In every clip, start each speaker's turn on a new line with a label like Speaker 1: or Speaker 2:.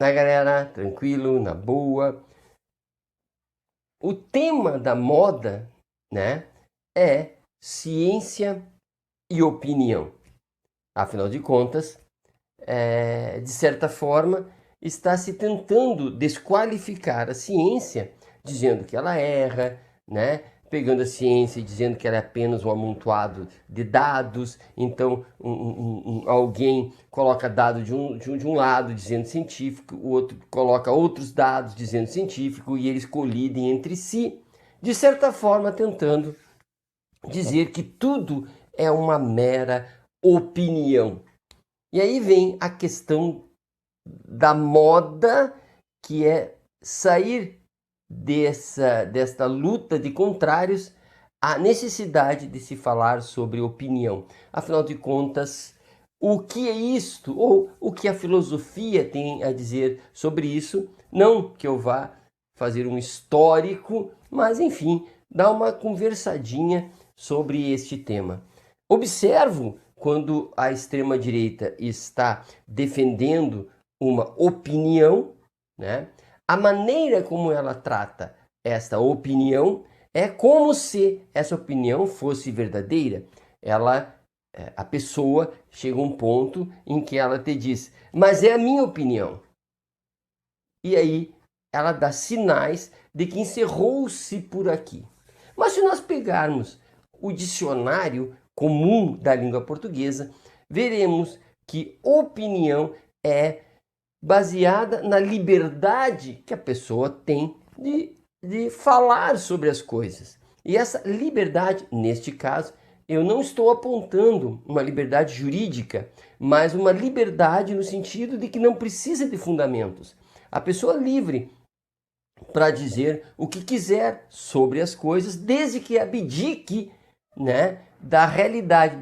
Speaker 1: Na galera, tranquilo, na boa. O tema da moda, né, é ciência e opinião. Afinal de contas, de certa forma, está se tentando desqualificar a ciência, dizendo que ela erra, né? Pegando a ciência e dizendo que ela é apenas um amontoado de dados, então alguém coloca dado de um lado dizendo científico, o outro coloca outros dados dizendo científico e eles colidem entre si, de certa forma tentando dizer que tudo é uma mera opinião. E aí vem a questão da moda, que é sair desta luta de contrários à necessidade de se falar sobre opinião. Afinal de contas, o que é isto? Ou o que a filosofia tem a dizer sobre isso? Não que eu vá fazer um histórico, mas enfim, dar uma conversadinha sobre este tema. Observo quando a extrema-direita está defendendo uma opinião, né? A maneira como ela trata esta opinião é como se essa opinião fosse verdadeira. A pessoa chega a um ponto em que ela te diz, mas é a minha opinião. E aí ela dá sinais de que encerrou-se por aqui. Mas se nós pegarmos o dicionário comum da língua portuguesa, veremos que opinião é baseada na liberdade que a pessoa tem de falar sobre as coisas. E essa liberdade, neste caso, eu não estou apontando uma liberdade jurídica, mas uma liberdade no sentido de que não precisa de fundamentos. A pessoa é livre para dizer o que quiser sobre as coisas, desde que abdique, né, da realidade,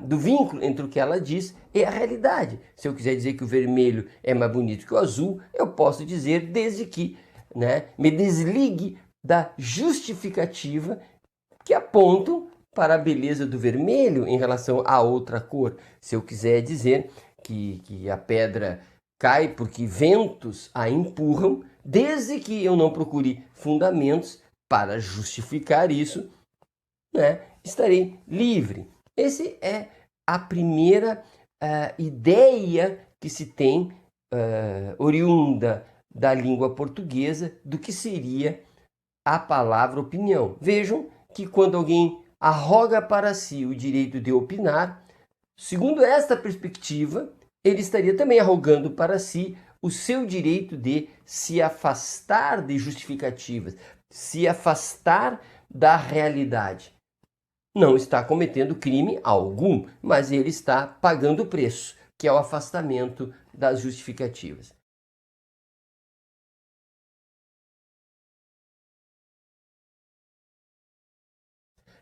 Speaker 1: do vínculo entre o que ela diz e a realidade. Se eu quiser dizer que o vermelho é mais bonito que o azul, eu posso dizer desde que, né, me desligue da justificativa que apontam para a beleza do vermelho em relação a outra cor. Se eu quiser dizer que a pedra cai porque ventos a empurram, desde que eu não procure fundamentos para justificar isso, né, estarei livre. Essa é a primeira ideia que se tem oriunda da língua portuguesa do que seria a palavra opinião. Vejam que quando alguém arroga para si o direito de opinar, segundo esta perspectiva, ele estaria também arrogando para si o seu direito de se afastar de justificativas, se afastar da realidade. Não está cometendo crime algum, mas ele está pagando o preço, que é o afastamento das justificativas.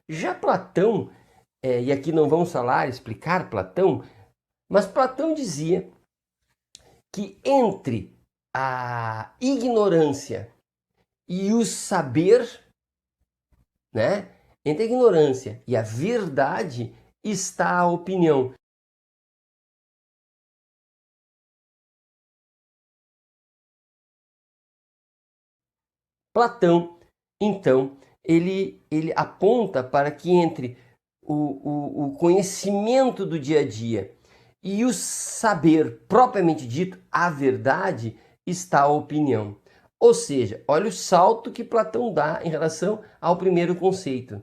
Speaker 1: Já Platão, e aqui não vamos explicar Platão, mas Platão dizia que entre a ignorância e o saber, né? Entre a ignorância e a verdade está a opinião. Platão, então, ele aponta para que entre o conhecimento do dia a dia e o saber propriamente dito, a verdade, está a opinião. Ou seja, olha o salto que Platão dá em relação ao primeiro conceito.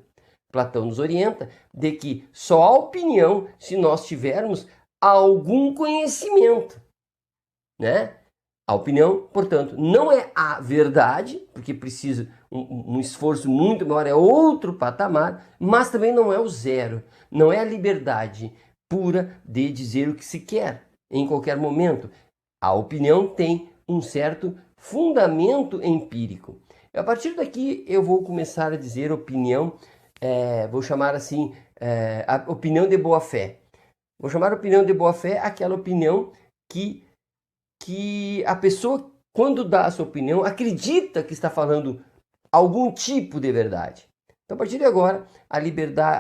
Speaker 1: Platão nos orienta de que só há opinião se nós tivermos algum conhecimento, né? A opinião, portanto, não é a verdade, porque precisa um esforço muito maior, é outro patamar, mas também não é o zero, não é a liberdade pura de dizer o que se quer em qualquer momento. A opinião tem um certo fundamento empírico. A partir daqui eu vou começar a dizer opinião, vou chamar assim, a opinião de boa fé. Vou chamar opinião de boa fé aquela opinião que a pessoa, quando dá a sua opinião, acredita que está falando algum tipo de verdade. Então, a partir de agora, a liberdade,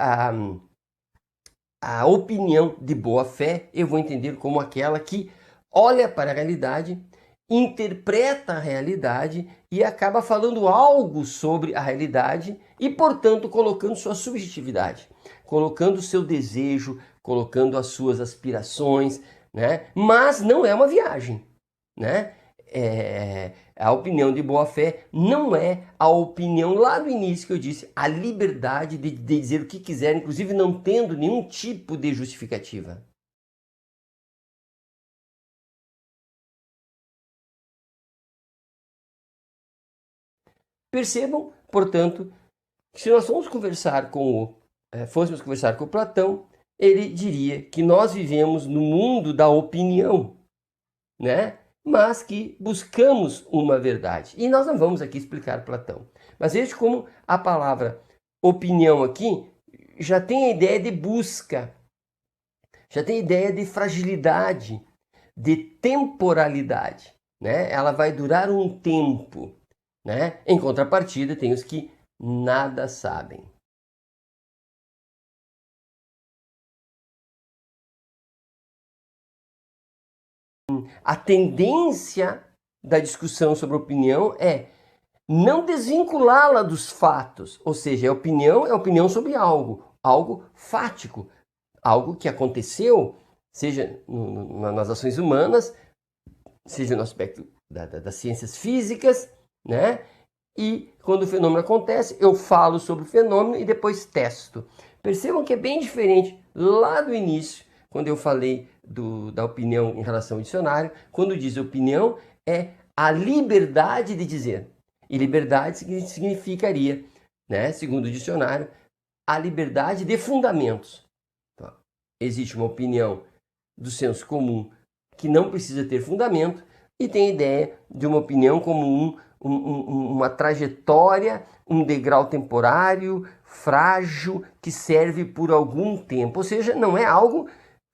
Speaker 1: a opinião de boa fé, eu vou entender como aquela que olha para a realidade interpreta a realidade e acaba falando algo sobre a realidade e, portanto, colocando sua subjetividade, colocando o seu desejo, colocando as suas aspirações, né? Mas não é uma viagem, né? A opinião de boa-fé não é a opinião lá do início que eu disse, a liberdade de dizer o que quiser, inclusive não tendo nenhum tipo de justificativa. Percebam, portanto, que se nós fôssemos conversar com o Platão, ele diria que nós vivemos no mundo da opinião, né? Mas que buscamos uma verdade. E nós não vamos aqui explicar Platão. Mas veja como a palavra opinião aqui já tem a ideia de busca, já tem a ideia de fragilidade, de temporalidade, né? Ela vai durar um tempo, né? Em contrapartida, tem os que nada sabem. A tendência da discussão sobre opinião é não desvinculá-la dos fatos, ou seja, a opinião é opinião sobre algo, algo fático, algo que aconteceu, seja nas ações humanas, seja no aspecto das ciências físicas, né? E quando o fenômeno acontece, eu falo sobre o fenômeno e depois testo. Percebam que é bem diferente lá do início, quando eu falei da opinião em relação ao dicionário. Quando diz opinião, é a liberdade de dizer. E liberdade significaria, né, segundo o dicionário, a liberdade de fundamentos. Então, existe uma opinião do senso comum que não precisa ter fundamento e tem a ideia de uma opinião como uma trajetória, um degrau temporário, frágil, que serve por algum tempo. Ou seja, não é algo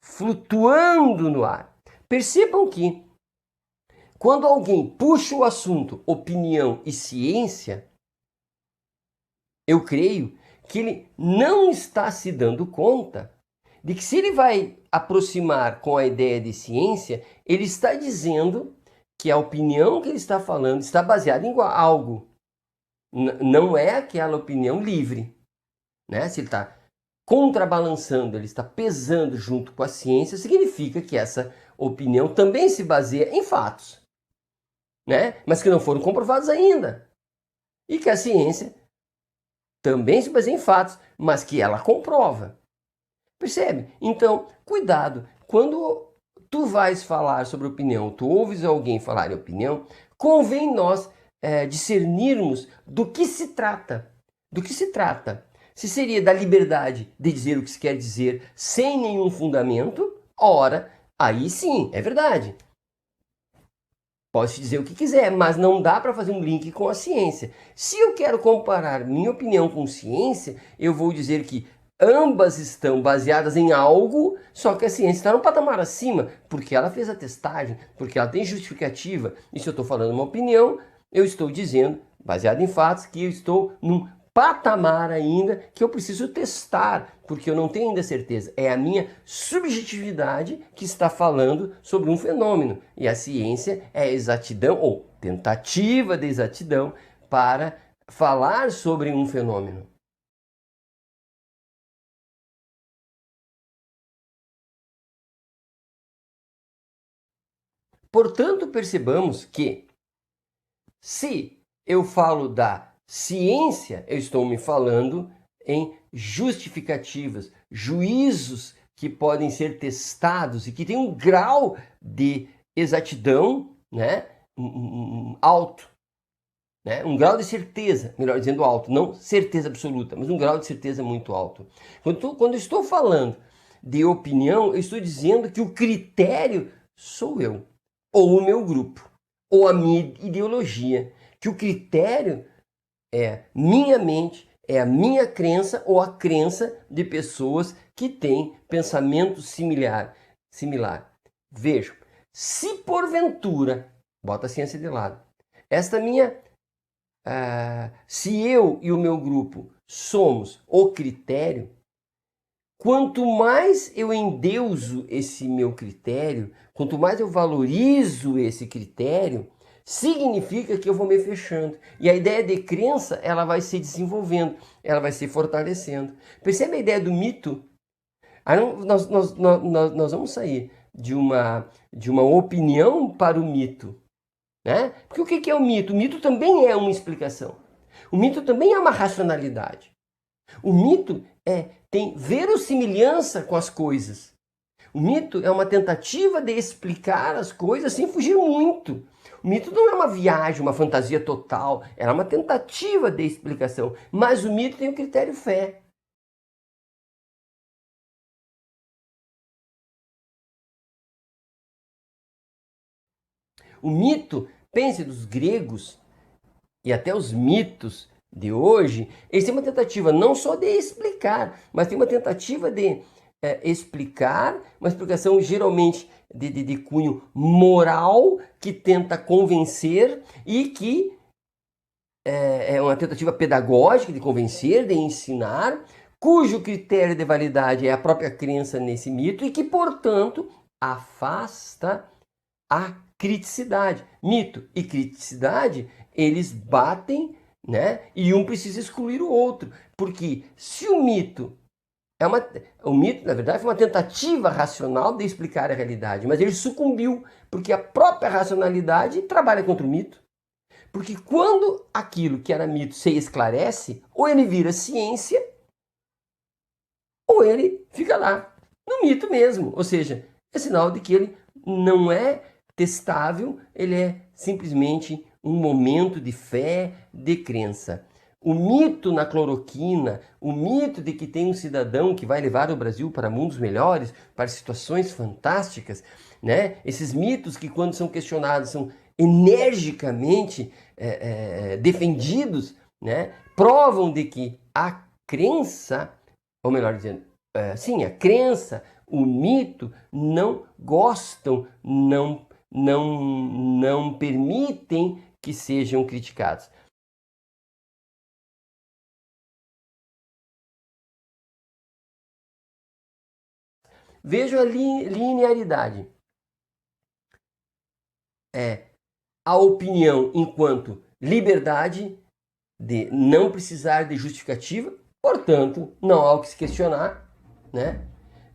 Speaker 1: flutuando no ar. Percebam que quando alguém puxa o assunto opinião e ciência, eu creio que ele não está se dando conta de que se ele vai aproximar com a ideia de ciência, ele está dizendo que a opinião que ele está falando está baseada em algo. Não é aquela opinião livre, né? Se ele está contrabalançando, ele está pesando junto com a ciência, significa que essa opinião também se baseia em fatos, né? Mas que não foram comprovados ainda. E que a ciência também se baseia em fatos, mas que ela comprova. Percebe? Então, cuidado. Quando tu vais falar sobre opinião, tu ouves alguém falar em opinião, convém nós discernirmos do que se trata. Do que se trata. Se seria da liberdade de dizer o que se quer dizer sem nenhum fundamento, ora, aí sim, é verdade. Pode dizer o que quiser, mas não dá para fazer um link com a ciência. Se eu quero comparar minha opinião com ciência, eu vou dizer que ambas estão baseadas em algo, só que a ciência está num patamar acima, porque ela fez a testagem, porque ela tem justificativa. E se eu estou falando uma opinião, eu estou dizendo, baseado em fatos, que eu estou num patamar ainda que eu preciso testar, porque eu não tenho ainda certeza. É a minha subjetividade que está falando sobre um fenômeno. E a ciência é a exatidão, ou tentativa de exatidão, para falar sobre um fenômeno. Portanto, percebamos que se eu falo da ciência, eu estou me falando em justificativas, juízos que podem ser testados e que têm um grau de exatidão, né, alto, né, um grau de certeza, melhor dizendo alto, não certeza absoluta, mas um grau de certeza muito alto. Quando eu estou falando de opinião, eu estou dizendo que o critério sou eu, ou o meu grupo, ou a minha ideologia, que o critério é minha mente, é a minha crença ou a crença de pessoas que têm pensamento similar. Vejam, se porventura, bota a ciência de lado, se eu e o meu grupo somos o critério, quanto mais eu endeuso esse meu critério, quanto mais eu valorizo esse critério, significa que eu vou me fechando. E a ideia de crença, ela vai se desenvolvendo, ela vai se fortalecendo. Percebe a ideia do mito? Aí nós vamos sair de uma opinião para o mito, né? Porque o que é o mito? O mito também é uma explicação. O mito também é uma racionalidade. O mito tem verossimilhança com as coisas. O mito é uma tentativa de explicar as coisas sem fugir muito. O mito não é uma viagem, uma fantasia total, é uma tentativa de explicação. Mas o mito tem o critério fé. O mito, pense dos gregos e até os mitos de hoje, eles têm uma tentativa não só de explicar, mas tem uma tentativa de explicar, uma explicação geralmente de cunho moral, que tenta convencer e que é uma tentativa pedagógica de convencer, de ensinar, cujo critério de validade é a própria crença nesse mito e que, portanto, afasta a criticidade. Mito e criticidade, eles batem, né? E um precisa excluir o outro. Porque se o mito o mito, na verdade, foi uma tentativa racional de explicar a realidade, mas ele sucumbiu, porque a própria racionalidade trabalha contra o mito. Porque quando aquilo que era mito se esclarece, ou ele vira ciência, ou ele fica lá, no mito mesmo. Ou seja, é sinal de que ele não é testável, ele é simplesmente um momento de fé, de crença. O mito na cloroquina, o mito de que tem um cidadão que vai levar o Brasil para mundos melhores, para situações fantásticas, né? Esses mitos que, quando são questionados, são energicamente defendidos, né? Provam de que a crença, ou melhor dizendo, sim, a crença, o mito não gostam, não permitem que sejam criticados. Veja a linearidade. A opinião enquanto liberdade de não precisar de justificativa, portanto, não há o que se questionar, né?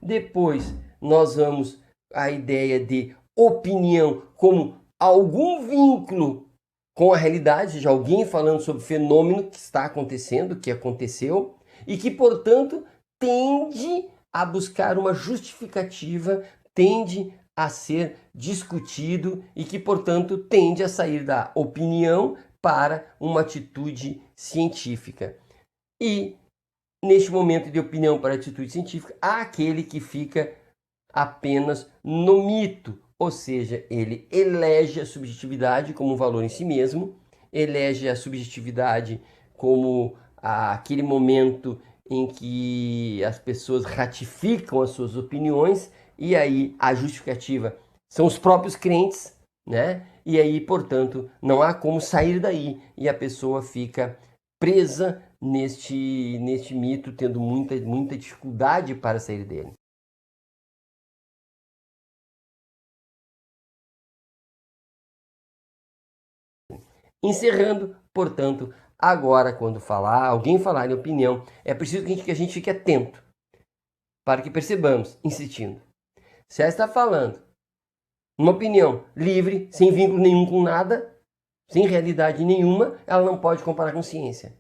Speaker 1: Depois nós vamos à ideia de opinião como algum vínculo com a realidade, seja alguém falando sobre fenômeno que está acontecendo, que aconteceu, e que, portanto, tende a buscar uma justificativa, tende a ser discutido e que, portanto, tende a sair da opinião para uma atitude científica. E, neste momento de opinião para atitude científica, há aquele que fica apenas no mito, ou seja, ele elege a subjetividade como um valor em si mesmo, elege a subjetividade como aquele momento em que as pessoas ratificam as suas opiniões, e aí a justificativa são os próprios crentes, né? E aí, portanto, não há como sair daí e a pessoa fica presa neste mito, tendo muita dificuldade para sair dele. Encerrando, portanto, agora quando alguém falar em opinião, é preciso que a gente fique atento para que percebamos, insistindo. Se ela está falando uma opinião livre, sem vínculo nenhum com nada, sem realidade nenhuma, ela não pode comparar com ciência.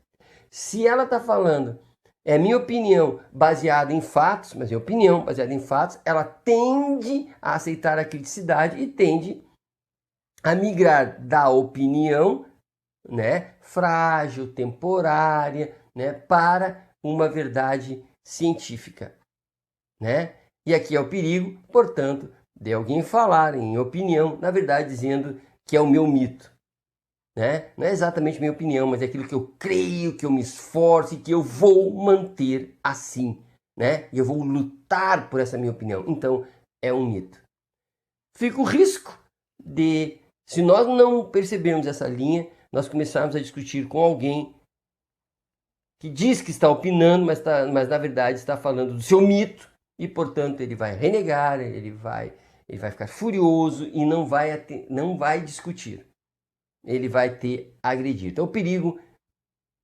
Speaker 1: Se ela está falando, é minha opinião baseada em fatos, mas é opinião baseada em fatos, ela tende a aceitar a criticidade e tende a migrar da opinião, né, frágil, temporária, né, para uma verdade científica, né? E aqui é o perigo, portanto, de alguém falar em opinião, na verdade dizendo que é o meu mito, né? Não é exatamente minha opinião, mas é aquilo que eu creio, que eu me esforço e que eu vou manter assim, né? E eu vou lutar por essa minha opinião. Então, é um mito. Fica o risco de, se nós não percebermos essa linha, nós começarmos a discutir com alguém que diz que está opinando, mas na verdade está falando do seu mito, e portanto ele vai renegar, ele vai ficar furioso e não vai discutir. Ele vai te agredir. Então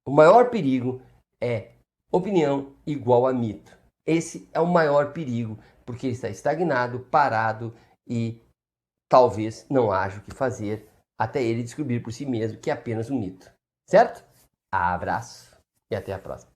Speaker 1: o maior perigo é opinião igual a mito. Esse é o maior perigo, porque ele está estagnado, parado e talvez não haja o que fazer até ele descobrir por si mesmo que é apenas um mito. Certo? Abraço e até a próxima.